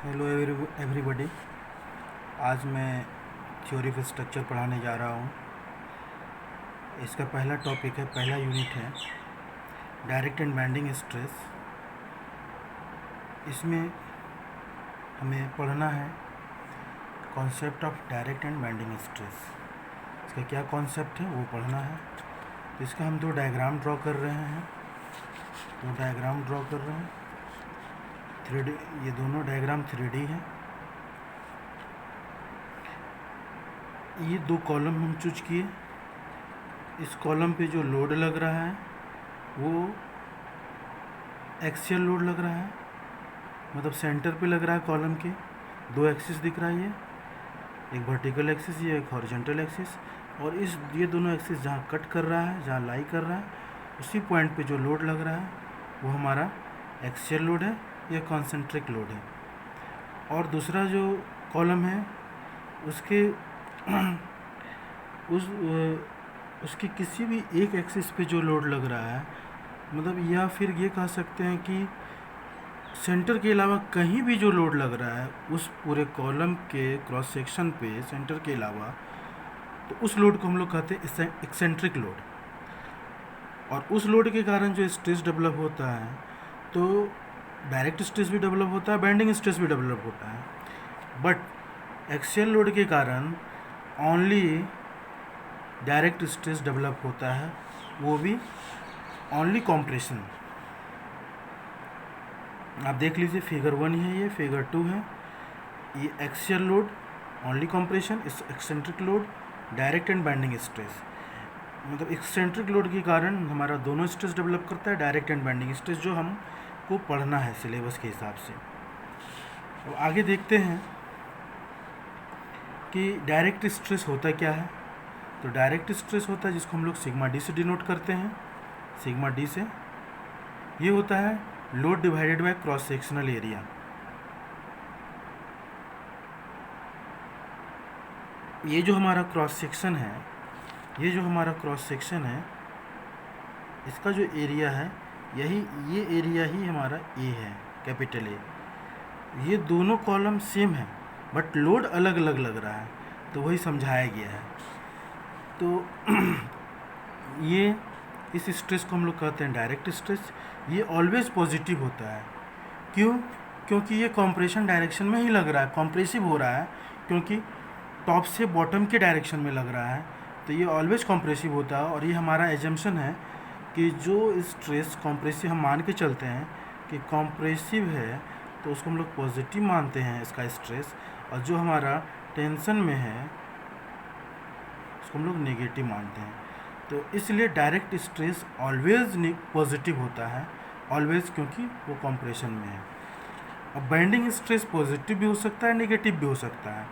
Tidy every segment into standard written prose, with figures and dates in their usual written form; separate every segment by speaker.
Speaker 1: Hello everybody. आज मैं theory of structure पढ़ाने जा रहा हूँ। इसका पहला टॉपिक है, पहला यूनिट है डायरेक्ट एंड बेंडिंग स्ट्रेस। इसमें हमें पढ़ना है concept of direct and bending stress. इसका क्या कॉन्सेप्ट है वो पढ़ना है। तो इसका हम दो डायग्राम ड्रॉ कर रहे हैं। 3D, ये दोनों डायग्राम 3D हैं। ये दो कॉलम हम चूज किए। इस कॉलम पे जो लोड लग रहा है वो एक्सियल लोड लग रहा है, मतलब सेंटर पे लग रहा है कॉलम के। दो एक्सिस दिख रहा है, ये एक वर्टिकल एक्सिस, ये एक हॉरिजॉन्टल एक्सिस। और ये दोनों एक्सिस जहाँ कट कर रहा है, जहाँ लाई कर रहा है, उसी पॉइंट पे जो लोड लग रहा है वो हमारा एक्सियल लोड है, या कॉन्सेंट्रिक लोड है। और दूसरा जो कॉलम है उसके उसकी किसी भी एक एक्सिस पे जो लोड लग रहा है, मतलब या फिर ये कह सकते हैं कि सेंटर के अलावा कहीं भी जो लोड लग रहा है उस पूरे कॉलम के क्रॉस सेक्शन पे सेंटर के अलावा, तो उस लोड को हम लोग कहते हैं एक्सेंट्रिक लोड। और उस लोड के कारण जो स्ट्रेस डेवलप होता है, तो डायरेक्ट स्ट्रेस भी डेवलप होता है, बेंडिंग स्ट्रेस भी डेवलप होता है। बट एक्सियल लोड के कारण ओनली डायरेक्ट स्ट्रेस डेवलप होता है, वो भी ओनली कॉम्प्रेशन। आप देख लीजिए, फिगर 1 है, ये फिगर 2 है। ये एक्सियल लोड ओनली कॉम्प्रेशन, इस eccentric load direct and bending stress. मतलब एक्सेंट्रिक लोड के कारण हमारा दोनों स्ट्रेस डेवलप करता है, डायरेक्ट एंड बेंडिंग स्ट्रेस, जो हमको पढ़ना है सिलेबस के हिसाब से। तो आगे देखते हैं कि डायरेक्ट स्ट्रेस होता क्या है। तो डायरेक्ट स्ट्रेस होता है जिसको हम लोग सिग्मा डी से डिनोट करते हैं, सिग्मा डी से। ये होता है load divided by cross sectional area. ये जो हमारा क्रॉस सेक्शन है, इसका जो एरिया है, ये एरिया ही हमारा ए है, कैपिटल ए। ये दोनों कॉलम सेम है बट लोड अलग अलग लग रहा है, तो वही समझाया गया है। तो ये इस स्ट्रेस को हम लोग कहते हैं डायरेक्ट स्ट्रेस। ये ऑलवेज पॉजिटिव होता है। क्यों? क्योंकि ये कॉम्प्रेशन डायरेक्शन में ही लग रहा है, कॉम्प्रेसिव हो रहा है, क्योंकि टॉप से बॉटम के डायरेक्शन में लग रहा है, तो ये ऑलवेज कॉम्प्रेसिव होता है। और ये हमारा एजम्पशन है कि जो स्ट्रेस कॉम्प्रेसिव, हम मान के चलते हैं कि कॉम्प्रेसिव है तो उसको हम लोग पॉजिटिव मानते हैं इसका स्ट्रेस, और जो हमारा टेंशन में है उसको हम लोग नेगेटिव मानते हैं। तो इसलिए डायरेक्ट स्ट्रेस ऑलवेज पॉजिटिव होता है, ऑलवेज, क्योंकि वो कॉम्प्रेशन में है। अब बेंडिंग स्ट्रेस पॉजिटिव भी हो सकता है, नेगेटिव भी हो सकता है,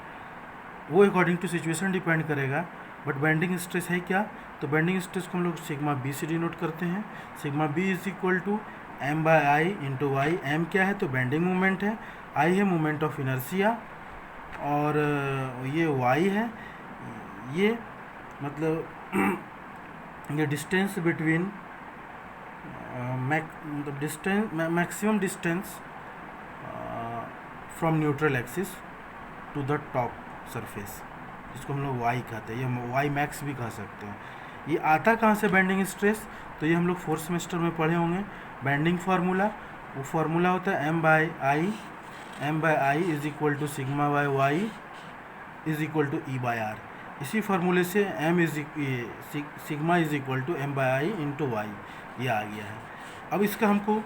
Speaker 1: वो अकॉर्डिंग टू सिचुएशन डिपेंड करेगा। बट बेंडिंग स्ट्रेस है क्या? तो बेंडिंग स्ट्रेस को हम लोग सिग्मा बी से डिनोट करते हैं। Sigma B is equal to M by I into Y. M क्या है? तो बेंडिंग मोमेंट है, आई है मोमेंट ऑफ इनर्सिया, और ये वाई है, ये मतलब ये distance between maximum distance from neutral axis to the top surface, जिसको हम लोग वाई कहते हैं, ये वाई मैक्स भी कह सकते हैं। ये आता कहाँ से बेंडिंग स्ट्रेस? तो ये हम लोग 4th सेमेस्टर में पढ़े होंगे। बेंडिंग फार्मूला, वो फार्मूला होता है M by I is equal to sigma by Y is equal to E by R. इसी फार्मूले से sigma is equal to M by I into Y, ये आ गया है। अब इसका हमको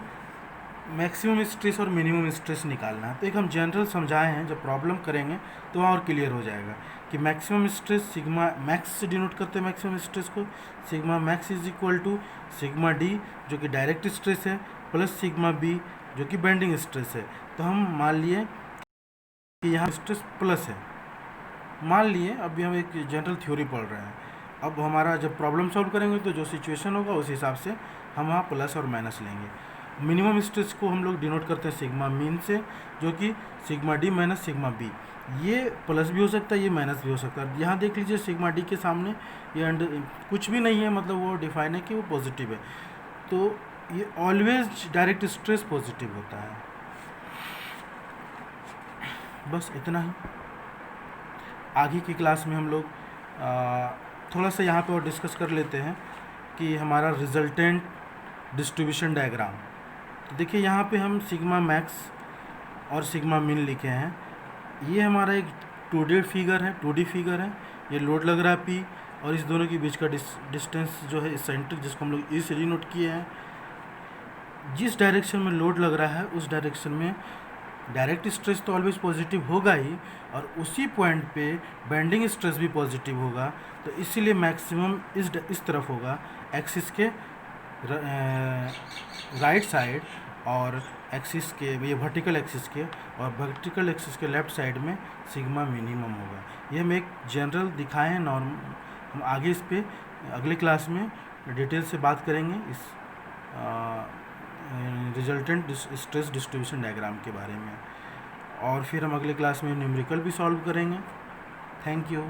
Speaker 1: मैक्सिमम स्ट्रेस और मिनिमम स्ट्रेस निकालना है। तो एक हम जनरल समझाए हैं, जब प्रॉब्लम करेंगे तो वहाँ और क्लियर हो जाएगा कि मैक्सिमम स्ट्रेस सिग्मा मैक्स से डिनोट करते हैं। मैक्सिमम स्ट्रेस को sigma max is equal to sigma D, जो कि डायरेक्ट स्ट्रेस है, प्लस सिग्मा बी, जो कि बेंडिंग स्ट्रेस है। तो हम मान लिए कि यहाँ स्ट्रेस प्लस है, मान लिए। अभी हम एक जनरल थ्योरी पढ़ रहे हैं। अब हमारा जब प्रॉब्लम सॉल्व करेंगे तो जो सिचुएशन होगा उस हिसाब से हम वहाँ प्लस और माइनस लेंगे। मिनिमम स्ट्रेस को हम लोग डिनोट करते हैं सिग्मा मीन से, जो कि sigma D minus sigma B. ये प्लस भी हो सकता है, ये माइनस भी हो सकता है। यहाँ देख लीजिए, सिग्मा डी के सामने ये कुछ भी नहीं है, मतलब वो डिफाइन है कि वो पॉजिटिव है। तो ये ऑलवेज डायरेक्ट स्ट्रेस पॉजिटिव होता है। बस इतना ही। आगे की क्लास में हम लोग थोड़ा सा यहाँ पे और डिस्कस कर लेते हैं कि हमारा रिजल्टेंट डिस्ट्रीब्यूशन डायग्राम। तो देखिए यहाँ पे हम सिग्मा मैक्स और सिग्मा मिन लिखे हैं। ये हमारा एक 2D फिगर है, 2D फिगर है। ये लोड लग रहा है P, और इस दोनों के बीच का डिस्टेंस जो है इसेंट्रिक, जिसको हम लोग ई से डिनोट किए हैं। जिस डायरेक्शन में लोड लग रहा है उस डायरेक्शन में डायरेक्ट स्ट्रेस तो ऑलवेज पॉजिटिव होगा ही, और उसी पॉइंट पे बेंडिंग स्ट्रेस भी पॉजिटिव होगा। तो इसीलिए मैक्सिमम इस तरफ होगा, एक्सिस के राइट साइड, और एक्सिस के, ये वर्टिकल एक्सिस के, और वर्टिकल एक्सिस के लेफ्ट साइड में सिग्मा मिनिमम होगा। ये हम एक जनरल दिखाए हैं नॉर्म। हम आगे इस पे अगले क्लास में डिटेल से बात करेंगे इस रिजल्टेंट स्ट्रेस डिस्ट्रीब्यूशन डायग्राम के बारे में, और फिर हम अगले क्लास में न्यूमेरिकल भी सॉल्व करेंगे। Thank you.